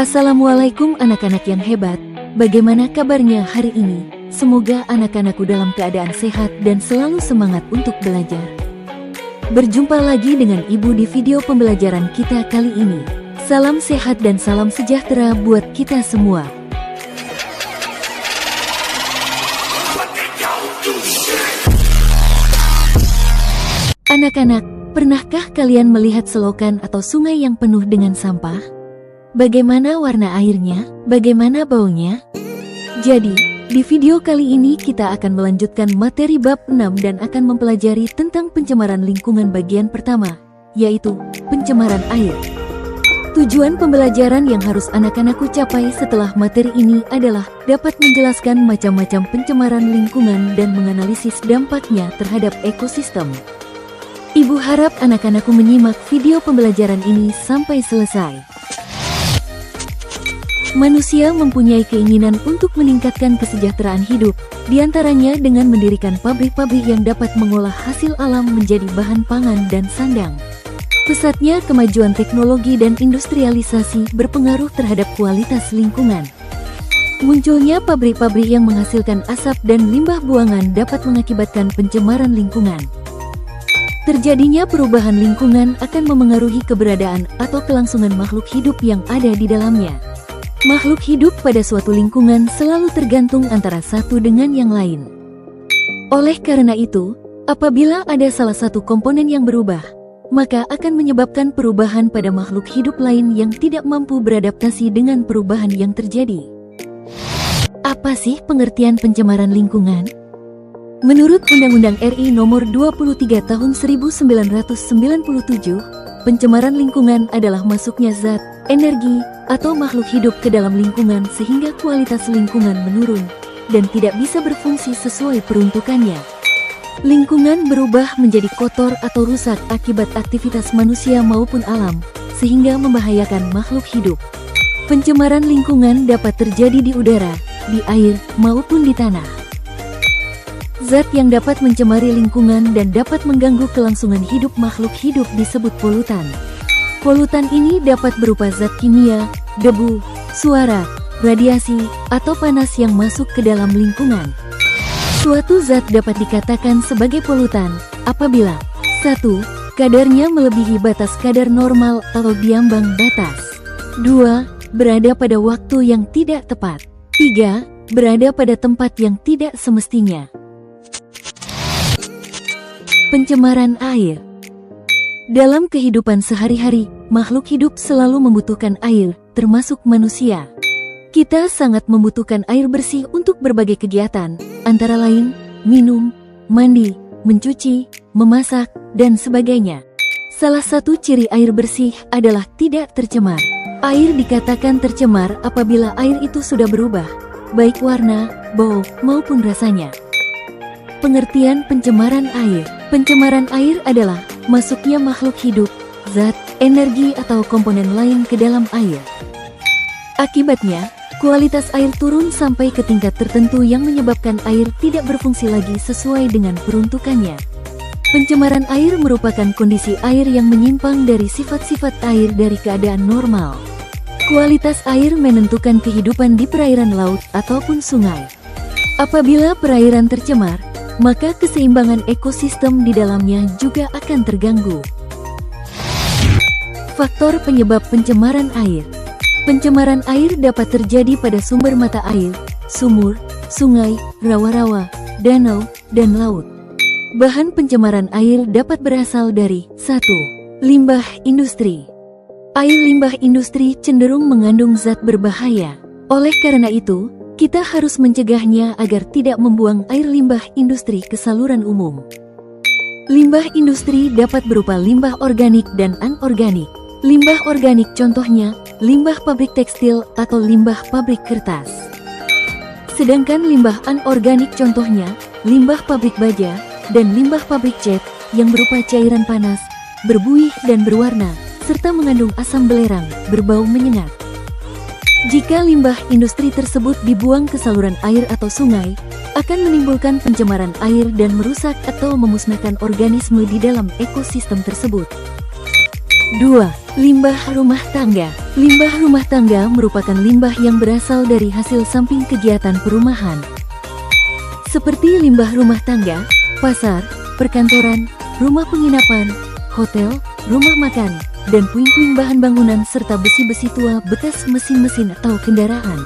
Assalamualaikum anak-anak yang hebat, bagaimana kabarnya hari ini? Semoga anak-anakku dalam keadaan sehat dan selalu semangat untuk belajar. Berjumpa lagi dengan Ibu di video pembelajaran kita kali ini. Salam sehat dan salam sejahtera buat kita semua. Anak-anak, pernahkah kalian melihat selokan atau sungai yang penuh dengan sampah? Bagaimana warna airnya? Bagaimana baunya? Jadi, di video kali ini kita akan melanjutkan materi bab 6 dan akan mempelajari tentang pencemaran lingkungan bagian pertama, yaitu pencemaran air. Tujuan pembelajaran yang harus anak-anakku capai setelah materi ini adalah dapat menjelaskan macam-macam pencemaran lingkungan dan menganalisis dampaknya terhadap ekosistem. Ibu harap anak-anakku menyimak video pembelajaran ini sampai selesai. Manusia mempunyai keinginan untuk meningkatkan kesejahteraan hidup, diantaranya dengan mendirikan pabrik-pabrik yang dapat mengolah hasil alam menjadi bahan pangan dan sandang. Pesatnya kemajuan teknologi dan industrialisasi berpengaruh terhadap kualitas lingkungan. Munculnya pabrik-pabrik yang menghasilkan asap dan limbah buangan dapat mengakibatkan pencemaran lingkungan. Terjadinya perubahan lingkungan akan memengaruhi keberadaan atau kelangsungan makhluk hidup yang ada di dalamnya. Makhluk hidup pada suatu lingkungan selalu tergantung antara satu dengan yang lain. Oleh karena itu, apabila ada salah satu komponen yang berubah, maka akan menyebabkan perubahan pada makhluk hidup lain yang tidak mampu beradaptasi dengan perubahan yang terjadi. Apa sih pengertian pencemaran lingkungan? Menurut Undang-Undang RI Nomor 23 Tahun 1997, pencemaran lingkungan adalah masuknya zat, energi, atau makhluk hidup ke dalam lingkungan sehingga kualitas lingkungan menurun dan tidak bisa berfungsi sesuai peruntukannya. Lingkungan berubah menjadi kotor atau rusak akibat aktivitas manusia maupun alam, sehingga membahayakan makhluk hidup. Pencemaran lingkungan dapat terjadi di udara, di air, maupun di tanah. Zat yang dapat mencemari lingkungan dan dapat mengganggu kelangsungan hidup makhluk hidup disebut polutan. Polutan ini dapat berupa zat kimia, debu, suara, radiasi, atau panas yang masuk ke dalam lingkungan. Suatu zat dapat dikatakan sebagai polutan apabila 1. Kadarnya melebihi batas kadar normal atau diambang batas. 2. Berada pada waktu yang tidak tepat. 3. Berada pada tempat yang tidak semestinya. Pencemaran air. Dalam kehidupan sehari-hari, makhluk hidup selalu membutuhkan air, termasuk manusia. Kita sangat membutuhkan air bersih untuk berbagai kegiatan, antara lain, minum, mandi, mencuci, memasak, dan sebagainya. Salah satu ciri air bersih adalah tidak tercemar. Air dikatakan tercemar apabila air itu sudah berubah, baik warna, bau, maupun rasanya. Pengertian pencemaran air. Pencemaran air adalah masuknya makhluk hidup, zat, energi atau komponen lain ke dalam air. Akibatnya, kualitas air turun sampai ke tingkat tertentu yang menyebabkan air tidak berfungsi lagi sesuai dengan peruntukannya. Pencemaran air merupakan kondisi air yang menyimpang dari sifat-sifat air dari keadaan normal. Kualitas air menentukan kehidupan di perairan laut ataupun sungai. Apabila perairan tercemar, maka keseimbangan ekosistem di dalamnya juga akan terganggu. Faktor penyebab pencemaran air. Pencemaran air dapat terjadi pada sumber mata air, sumur, sungai, rawa-rawa, danau, dan laut. Bahan pencemaran air dapat berasal dari 1. Limbah industri. Air limbah industri cenderung mengandung zat berbahaya. Oleh karena itu, kita harus mencegahnya agar tidak membuang air limbah industri ke saluran umum. Limbah industri dapat berupa limbah organik dan anorganik. Limbah organik contohnya, limbah pabrik tekstil atau limbah pabrik kertas. Sedangkan limbah anorganik contohnya, limbah pabrik baja, dan limbah pabrik cat yang berupa cairan panas, berbuih dan berwarna, serta mengandung asam belerang, berbau menyengat. Jika limbah industri tersebut dibuang ke saluran air atau sungai, akan menimbulkan pencemaran air dan merusak atau memusnahkan organisme di dalam ekosistem tersebut. 2. Limbah rumah tangga. Limbah rumah tangga merupakan limbah yang berasal dari hasil samping kegiatan perumahan. Seperti limbah rumah tangga, pasar, perkantoran, rumah penginapan, hotel, rumah makan, dan puing-puing bahan bangunan serta besi-besi tua bekas mesin-mesin atau kendaraan.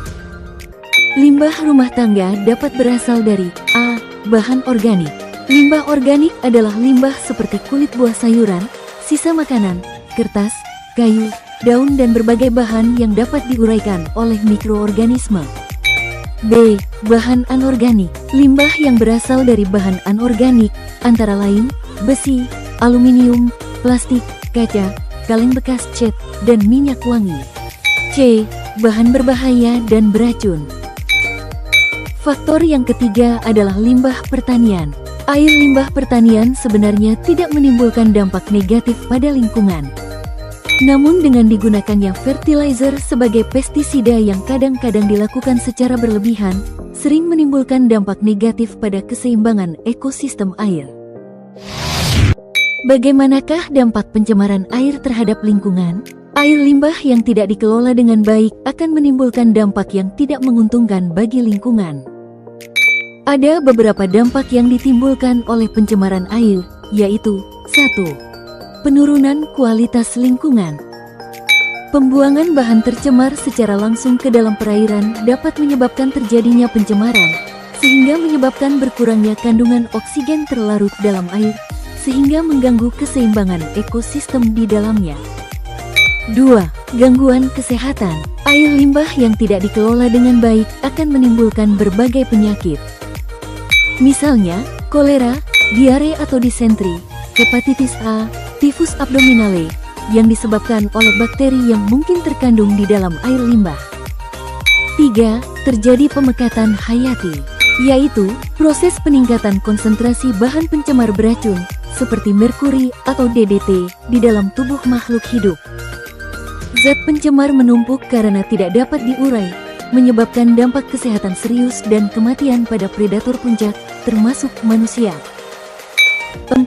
Limbah rumah tangga dapat berasal dari A. Bahan organik. Limbah organik adalah limbah seperti kulit buah sayuran, sisa makanan, kertas, kayu, daun dan berbagai bahan yang dapat diuraikan oleh mikroorganisme. B. Bahan anorganik. Limbah yang berasal dari bahan anorganik antara lain besi, aluminium, plastik, kaca, kaleng bekas cat, dan minyak wangi. C. Bahan berbahaya dan beracun. Faktor yang ketiga adalah limbah pertanian. Air limbah pertanian sebenarnya tidak menimbulkan dampak negatif pada lingkungan. Namun dengan digunakannya fertilizer sebagai pestisida yang kadang-kadang dilakukan secara berlebihan, sering menimbulkan dampak negatif pada keseimbangan ekosistem air. Bagaimanakah dampak pencemaran air terhadap lingkungan? Air limbah yang tidak dikelola dengan baik akan menimbulkan dampak yang tidak menguntungkan bagi lingkungan. Ada beberapa dampak yang ditimbulkan oleh pencemaran air, yaitu 1. Penurunan kualitas lingkungan. Pembuangan bahan tercemar secara langsung ke dalam perairan dapat menyebabkan terjadinya pencemaran, sehingga menyebabkan berkurangnya kandungan oksigen terlarut dalam air, sehingga mengganggu keseimbangan ekosistem di dalamnya. 2. Gangguan kesehatan. Air limbah yang tidak dikelola dengan baik akan menimbulkan berbagai penyakit. Misalnya, kolera, diare atau disentri, hepatitis A, tifus abdominale, yang disebabkan oleh bakteri yang mungkin terkandung di dalam air limbah. 3. Terjadi pemekatan hayati, yaitu proses peningkatan konsentrasi bahan pencemar beracun, seperti merkuri atau DDT, di dalam tubuh makhluk hidup. Zat pencemar menumpuk karena tidak dapat diurai, menyebabkan dampak kesehatan serius dan kematian pada predator puncak, termasuk manusia. 4.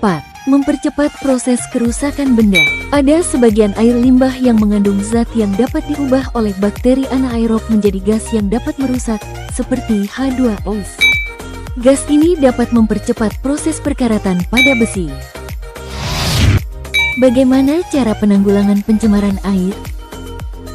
Mempercepat proses kerusakan benda. Ada sebagian air limbah yang mengandung zat yang dapat diubah oleh bakteri anaerob menjadi gas yang dapat merusak, seperti H2O. Gas ini dapat mempercepat proses perkaratan pada besi. Bagaimana cara penanggulangan pencemaran air?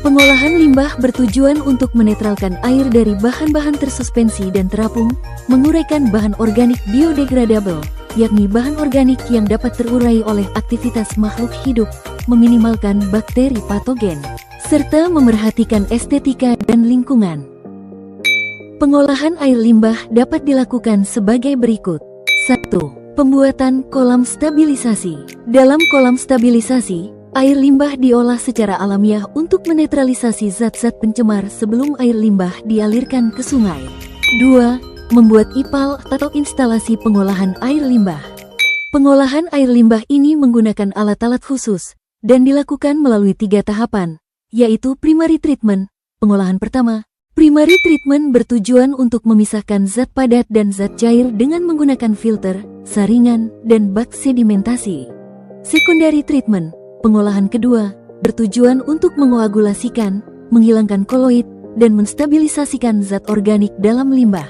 Pengolahan limbah bertujuan untuk menetralkan air dari bahan-bahan tersuspensi dan terapung, menguraikan bahan organik biodegradable, yakni bahan organik yang dapat terurai oleh aktivitas makhluk hidup, meminimalkan bakteri patogen, serta memerhatikan estetika dan lingkungan. Pengolahan air limbah dapat dilakukan sebagai berikut. 1. Pembuatan kolam stabilisasi. Dalam kolam stabilisasi, air limbah diolah secara alamiah untuk menetralisasi zat-zat pencemar sebelum air limbah dialirkan ke sungai. 2. Membuat IPAL atau instalasi pengolahan air limbah. Pengolahan air limbah ini menggunakan alat-alat khusus dan dilakukan melalui 3 tahapan, yaitu primary treatment, pengolahan pertama. Primary treatment bertujuan untuk memisahkan zat padat dan zat cair dengan menggunakan filter, saringan, dan bak sedimentasi. Secondary treatment, pengolahan kedua, bertujuan untuk mengoagulasikan, menghilangkan koloid, dan menstabilisasikan zat organik dalam limbah.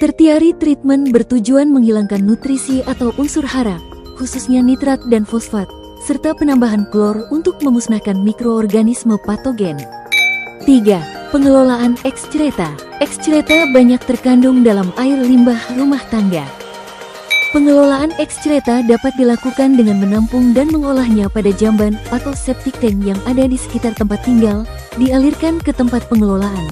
Tertiary treatment bertujuan menghilangkan nutrisi atau unsur hara, khususnya nitrat dan fosfat, serta penambahan klor untuk memusnahkan mikroorganisme patogen. 3. Pengelolaan excreta. Excreta banyak terkandung dalam air limbah rumah tangga. Pengelolaan excreta dapat dilakukan dengan menampung dan mengolahnya pada jamban atau septic tank yang ada di sekitar tempat tinggal, dialirkan ke tempat pengelolaan.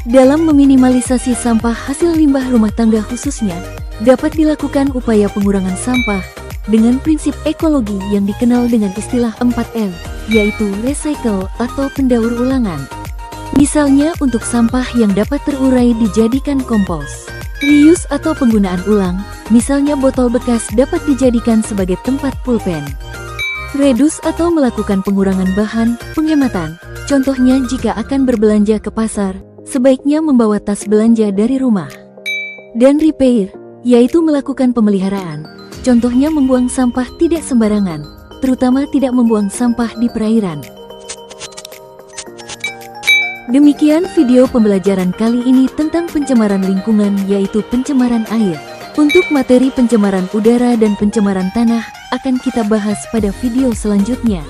Dalam meminimalisasi sampah hasil limbah rumah tangga khususnya, dapat dilakukan upaya pengurangan sampah dengan prinsip ekologi yang dikenal dengan istilah 4L, yaitu recycle atau pendaur ulangan. Misalnya untuk sampah yang dapat terurai dijadikan kompos. Reuse atau penggunaan ulang, misalnya botol bekas dapat dijadikan sebagai tempat pulpen. Reduce atau melakukan pengurangan bahan, penghematan. Contohnya jika akan berbelanja ke pasar, sebaiknya membawa tas belanja dari rumah. Dan repair, yaitu melakukan pemeliharaan. Contohnya membuang sampah tidak sembarangan, terutama tidak membuang sampah di perairan. Demikian video pembelajaran kali ini tentang pencemaran lingkungan, yaitu pencemaran air. Untuk materi pencemaran udara dan pencemaran tanah akan kita bahas pada video selanjutnya.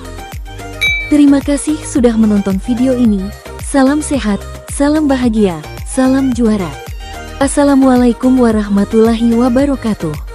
Terima kasih sudah menonton video ini. Salam sehat, salam bahagia, salam juara. Assalamualaikum warahmatullahi wabarakatuh.